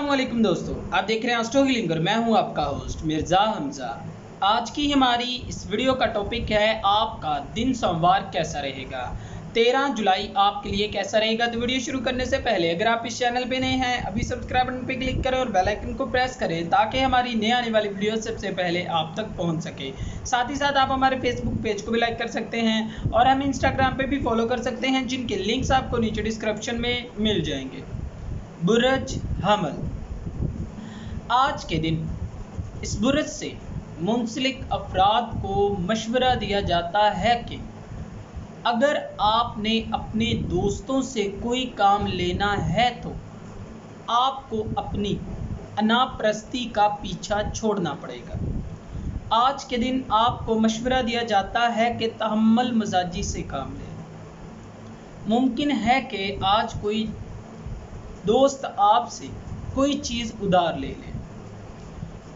अस्सलामुअलैकुम दोस्तों, आप देख रहे हैं एस्ट्रो हीलिंग और मैं हूं आपका होस्ट मिर्ज़ा हमज़ा। आज की हमारी इस वीडियो का टॉपिक है आपका दिन सोमवार कैसा रहेगा। 13 जुलाई आपके लिए कैसा रहेगा। तो वीडियो शुरू करने से पहले अगर आप इस चैनल पे नए हैं अभी सब्सक्राइब बटन पे क्लिक करें और बेल आइकन को प्रेस करें ताकि हमारी नई आने वाली वीडियो सबसे पहले आप तक पहुँच सके। साथ ही साथ आप हमारे फेसबुक पेज को भी लाइक कर सकते हैं और हम इंस्टाग्राम पर भी फॉलो कर सकते हैं, जिनके लिंक्स आपको नीचे डिस्क्रिप्शन में मिल जाएंगे। बुर्ज हमल, आज के दिन इस बुर्ज से मुंसलिक अफराद को मशवरा दिया जाता है कि अगर आपने अपने दोस्तों से कोई काम लेना है तो आपको अपनी अनापरस्ती का पीछा छोड़ना पड़ेगा। आज के दिन आपको मशवरा दिया जाता है कि तहम्मुल मजाजी से काम लें। मुमकिन है कि आज कोई दोस्त आपसे कोई चीज़ उधार ले लें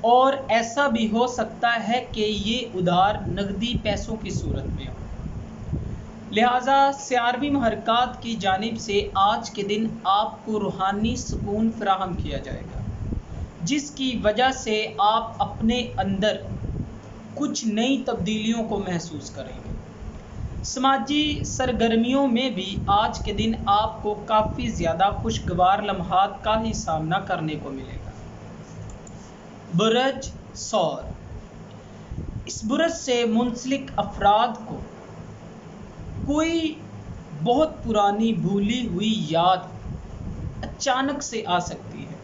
और ऐसा भी हो सकता है कि ये उधार नकदी पैसों की सूरत में हो। लिहाजा सियारवी महरक़ात की जानिब से आज के दिन आपको रूहानी सुकून फराहम किया जाएगा, जिसकी वजह से आप अपने अंदर कुछ नई तब्दीलियों को महसूस करेंगे। समाजी सरगर्मियों में भी आज के दिन आपको काफ़ी ज़्यादा खुशगवार लम्हात का ही सामना करने को मिलेगा। बुर्ज सौर, इस बुर्ज से मुंसलिक अफराद को कोई बहुत पुरानी भूली हुई याद अचानक से आ सकती है।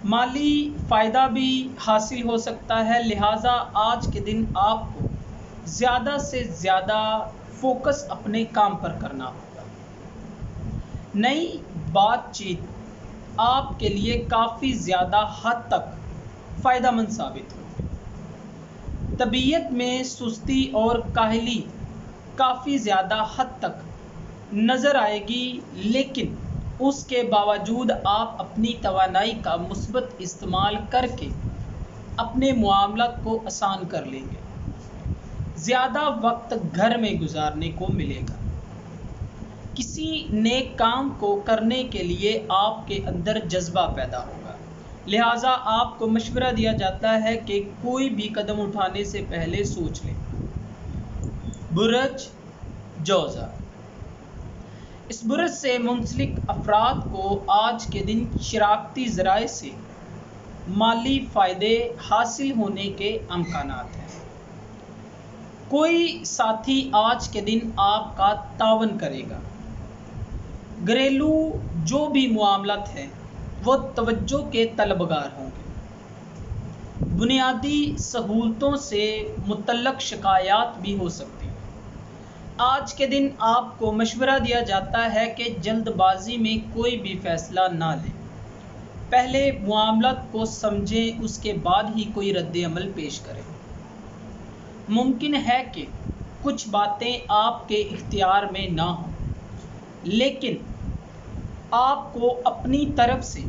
माली फ़ायदा भी हासिल हो सकता है। लिहाजा आज के दिन आपको ज़्यादा से ज़्यादा फोकस अपने काम पर करना होगा। नई बातचीत आपके लिए काफ़ी ज़्यादा हद तक फ़ायदेमंद साबित होगी। तबीयत में सुस्ती और काहली काफ़ी ज़्यादा हद तक नज़र आएगी, लेकिन उसके बावजूद आप अपनी तवानाई का मुस्बत इस्तेमाल करके अपने मामलात को आसान कर लेंगे। ज़्यादा वक्त घर में गुजारने को मिलेगा। किसी नेक काम को करने के लिए आपके अंदर जज्बा पैदा होगा। लिहाजा आपको मशवरा दिया जाता है कि कोई भी कदम उठाने से पहले सोच लें। बुर्ज जोज़ा, इस बुर्ज से मुंसलिक अफराद को आज के दिन शराकती ज़राए से माली फ़ायदे हासिल होने के अमकानात हैं। कोई साथी आज के दिन आपका तावन करेगा। घरेलू जो भी मामलात हैं वो तवज्जो के तलबगार होंगे। बुनियादी सहूलतों से मुतल्लक शिकायत भी हो सकती हैं। आज के दिन आपको मशवरा दिया जाता है कि जल्दबाजी में कोई भी फ़ैसला ना लें। पहले मामलात को समझें, उसके बाद ही कोई रद्द-ए-अमल पेश करें। मुमकिन है कि कुछ बातें आपके इख्तियार में ना हों, लेकिन आपको अपनी तरफ से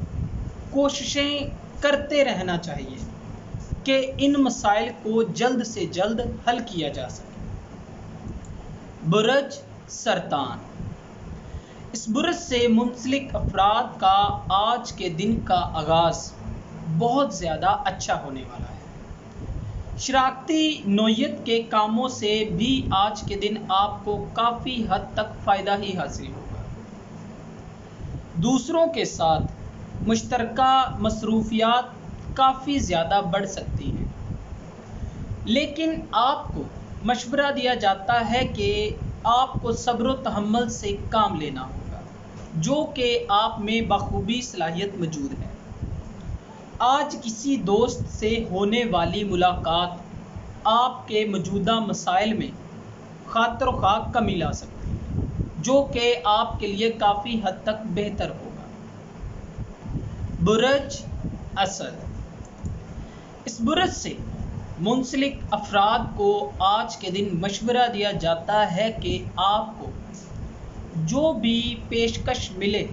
कोशिशें करते रहना चाहिए कि इन मसाइल को जल्द से जल्द हल किया जा सके। बुर्ज सरतान, इस बुर्ज से मुंसलिक अफराद का आज के दिन का आगाज़ बहुत ज़्यादा अच्छा होने वाला है। शराकती नोयत के कामों से भी आज के दिन आपको काफ़ी हद तक फ़ायदा ही हासिल होगा। दूसरों के साथ मुश्तरका मसरूफियात काफ़ी ज़्यादा बढ़ सकती हैं, लेकिन आपको मशवरा दिया जाता है कि आपको सब्र व तहम्मुल से काम लेना होगा, जो कि आप में बखूबी सलाहियत मौजूद है। आज किसी दोस्त से होने वाली मुलाकात आपके मौजूदा मसाइल में खातिर खा कमी ला सकती है, जो कि आपके लिए काफ़ी हद तक बेहतर होगा। बुर्ज असद, इस बुर्ज से मुंसलिक अफराद को आज के दिन मशवरा दिया जाता है कि आपको जो भी पेशकश मिले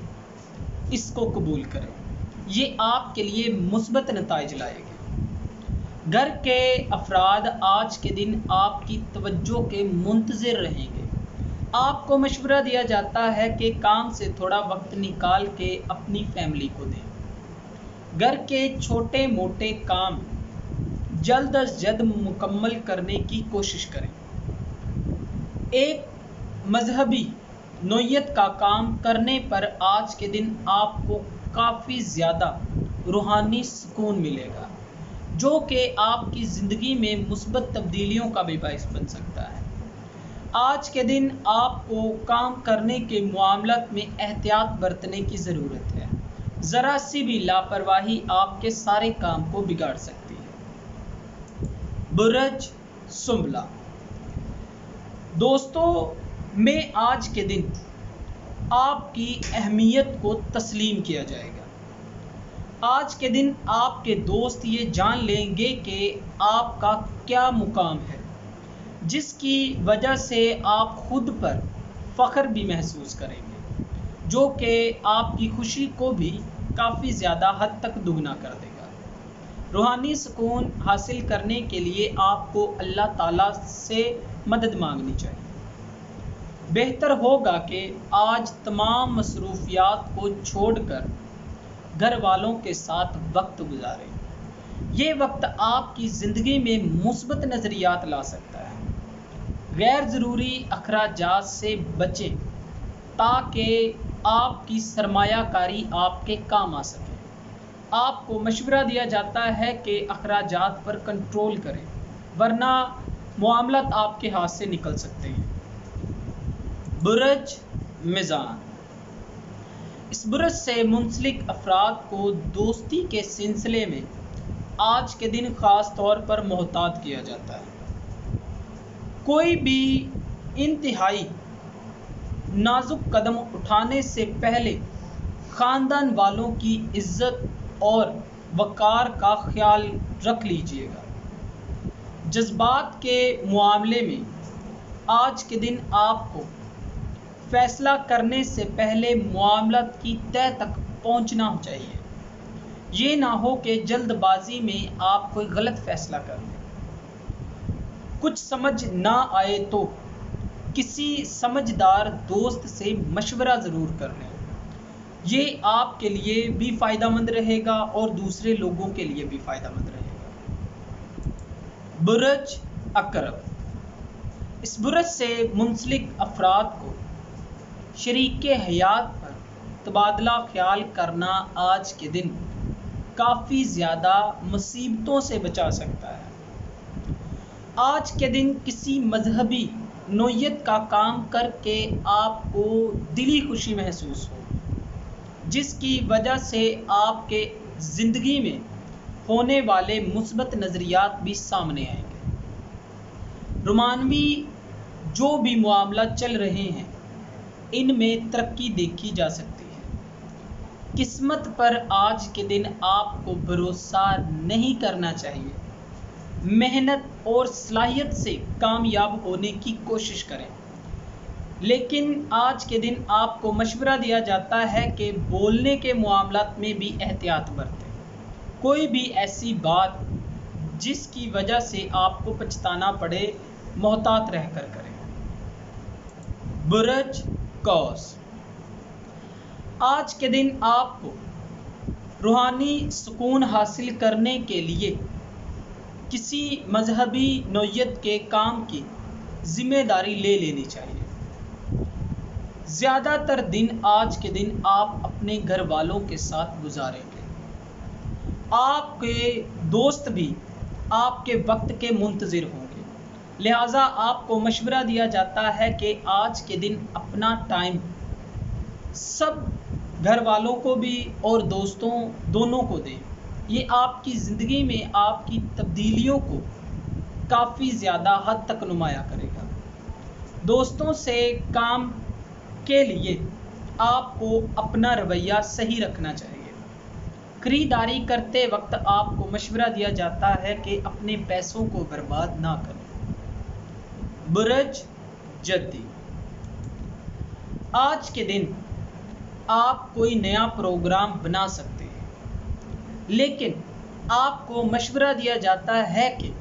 इसको कबूल करें। ये आपके लिए मुस्बत नताइज लाएगी। घर के अफराद आज के दिन आपकी तवज्जो के मुंतज़िर रहेंगे। आपको मशवरा दिया जाता है कि काम से थोड़ा वक्त निकाल के अपनी फैमिली को दें। घर के छोटे मोटे काम जल्द अज जल्द मुकम्मल करने की कोशिश करें। एक मजहबी नौयत का काम करने पर आज के दिन आपको काफ़ी ज़्यादा रूहानी सुकून मिलेगा, जो कि आपकी ज़िंदगी में मुस्बत तब्दीलियों का भी बाइस बन सकता है। आज के दिन आपको काम करने के मामलात में एहतियात बरतने की ज़रूरत है। ज़रा सी भी लापरवाही आपके सारे काम को बिगाड़ सकती है। बुर्ज सुंबला। दोस्तों, में आज के दिन आपकी अहमियत को तस्लीम किया जाएगा। आज के दिन आपके दोस्त ये जान लेंगे कि आपका क्या मुकाम है, जिसकी वजह से आप खुद पर फ़ख्र भी महसूस करेंगे, जो कि आपकी खुशी को भी काफ़ी ज़्यादा हद तक दुगना कर देगा। रूहानी सुकून हासिल करने के लिए आपको अल्लाह ताला से मदद मांगनी चाहिए। बेहतर होगा कि आज तमाम मसरूफियात को छोड़कर घर वालों के साथ वक्त गुजारें। ये वक्त आपकी ज़िंदगी में मुस्बत नज़रियात ला सकता है। गैर ज़रूरी अखराजात से बचें ताकि आपकी सरमायाकारी आपके काम आ सके। आपको मशवरा दिया जाता है कि अखराजात पर कंट्रोल करें, वरना मामलात आपके हाथ से निकल सकते हैं। बुर्ज मिज़ान। इस बुर्ज से मुंसलिक अफराद को दोस्ती के सिलसिले में आज के दिन ख़ास तौर पर मोहतात किया जाता है। कोई भी इंतहाई नाजुक कदम उठाने से पहले ख़ानदान वालों की इज़्ज़त और वक़ार का ख्याल रख लीजिएगा। जज्बात के मामले में आज के दिन आपको फ़ैसला करने से पहले मामलात की तह तक पहुंचना चाहिए। ये ना हो कि जल्दबाजी में आप कोई गलत फ़ैसला कर लें। कुछ समझ ना आए तो किसी समझदार दोस्त से मशवरा ज़रूर कर लें। ये आपके लिए भी फ़ायदेमंद रहेगा और दूसरे लोगों के लिए भी फ़ायदेमंद रहेगा। बुर्ज अकरब। इस बुर्ज से मुंसलिक अफराद को शरीके हयात पर तबादला ख्याल करना आज के दिन काफ़ी ज़्यादा मुसीबतों से बचा सकता है। आज के दिन किसी मजहबी नौयत का काम करके आपको दिली खुशी महसूस हो, जिसकी वजह से आपके ज़िंदगी में होने वाले मुस्बत नज़रियात भी सामने आएंगे। रोमानवी जो भी मामला चल रहे हैं, इनमें तरक्की देखी जा सकती है। किस्मत पर आज के दिन आपको भरोसा नहीं करना चाहिए। मेहनत और सलाहियत से कामयाब होने की कोशिश करें, लेकिन आज के दिन आपको मशवरा दिया जाता है कि बोलने के मामलात में भी एहतियात बरतें। कोई भी ऐसी बात जिसकी वजह से आपको पछताना पड़े, मोहतात रहकर करें। बुर्ज कौस। आज के दिन आपको रूहानी सुकून हासिल करने के लिए किसी मजहबी नौयत के काम की जिम्मेदारी ले लेनी चाहिए। ज़्यादातर दिन आज के दिन आप अपने घर वालों के साथ गुजारेंगे। आपके दोस्त भी आपके वक्त के मुंतज़िर होंगे, लिहाजा आपको मशवरा दिया जाता है कि आज के दिन अपना टाइम सब घर वालों को भी और दोस्तों दोनों को दें। ये आपकी ज़िंदगी में आपकी तब्दीलियों को काफ़ी ज़्यादा हद तक नुमाया करेगा। दोस्तों से काम के लिए आपको अपना रवैया सही रखना चाहिए। खरीदारी करते वक्त आपको मशवरा दिया जाता है कि अपने पैसों को बर्बाद ना करें। बुर्ज जद्दी। आज के दिन आप कोई नया प्रोग्राम बना सकते हैं, लेकिन आपको मशवरा दिया जाता है कि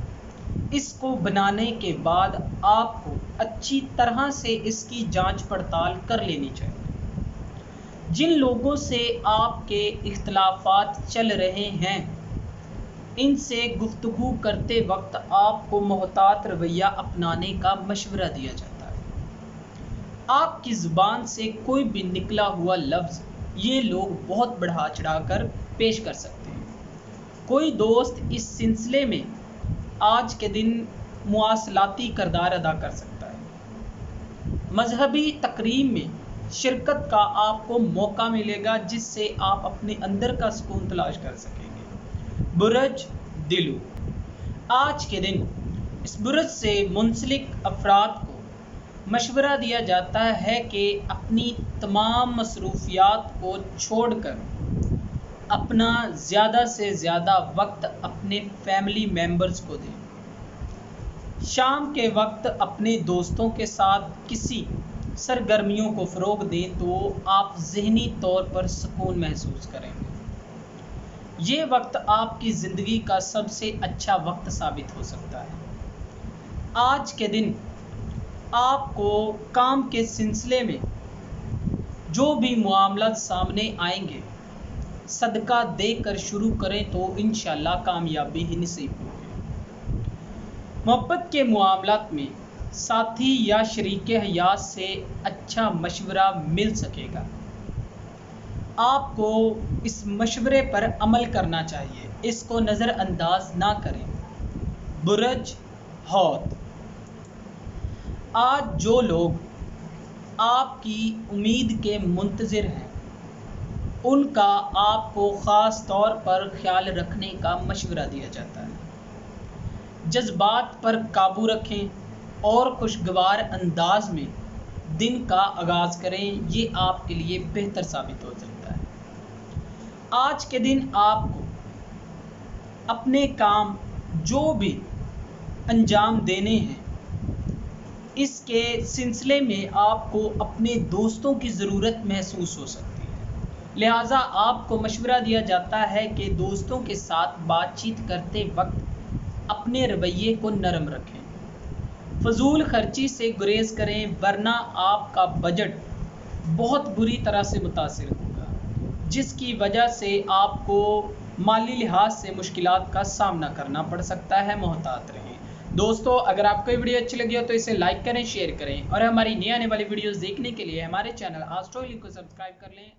इसको बनाने के बाद आपको अच्छी तरह से इसकी जांच पड़ताल कर लेनी चाहिए। जिन लोगों से आपके इख्तलाफात चल रहे हैं, इनसे गुफ्तगू करते वक्त आपको मोहतात रवैया अपनाने का मशवरा दिया जाता है। आपकी ज़ुबान से कोई भी निकला हुआ लफ्ज़ ये लोग बहुत बढ़ा चढ़ाकर पेश कर सकते हैं। कोई दोस्त इस सिलसिले में आज के दिन मुआसलाती किरदार अदा कर सकता है। मजहबी तकरीम में शिरकत का आपको मौका मिलेगा, जिससे आप अपने अंदर का सुकून तलाश कर सकेंगे। बुरज दिलू, आज के दिन इस बुरज से मुंसलिक अफराद को मशवरा दिया जाता है कि अपनी तमाम मसरूफियात को छोड़कर अपना ज़्यादा से ज़्यादा वक्त अपने फैमिली मेम्बर्स को दें। शाम के वक्त अपने दोस्तों के साथ किसी सरगर्मियों को फ़रोग़ दें तो आप ज़हनी तौर पर सुकून महसूस करेंगे। ये वक्त आपकी ज़िंदगी का सबसे अच्छा वक्त साबित हो सकता है। आज के दिन आपको काम के सिलसिले में जो भी मामला सामने आएंगे, सदका देकर शुरू करें तो इंशाअल्लाह कामयाबी ही नसीब होगी। मोहब्बत के मामलात में साथी या शरीके हयात से अच्छा मशवरा मिल सकेगा। आपको इस मशवरे पर अमल करना चाहिए, इसको नज़रअंदाज ना करें। बुरज हौत, आज जो लोग आपकी उम्मीद के मुंतज़िर हैं, उनका आपको ख़ास तौर पर ख्याल रखने का मशवरा दिया जाता है। जज्बात पर काबू रखें और खुशगवार अंदाज में दिन का आगाज़ करें, ये आपके लिए बेहतर साबित हो सकता है। आज के दिन आपको अपने काम जो भी अंजाम देने हैं, इसके सिलसिले में आपको अपने दोस्तों की ज़रूरत महसूस हो सकती है। लिहाजा आपको मशवरा दिया जाता है कि दोस्तों के साथ बातचीत करते वक्त अपने रवैये को नरम रखें। फजूल खर्ची से गुरेज करें, वरना आपका बजट बहुत बुरी तरह से मुतासिर होगा, जिसकी वजह से आपको माली लिहाज से मुश्किलात का सामना करना पड़ सकता है। मोहतात रहें। दोस्तों, अगर आपको ये वीडियो अच्छी लगी हो तो इसे लाइक करें, शेयर करें और हमारी नई आने वाली वीडियोस देखने के लिए हमारे चैनल आस्ट्रोलॉजी को सब्सक्राइब कर लें।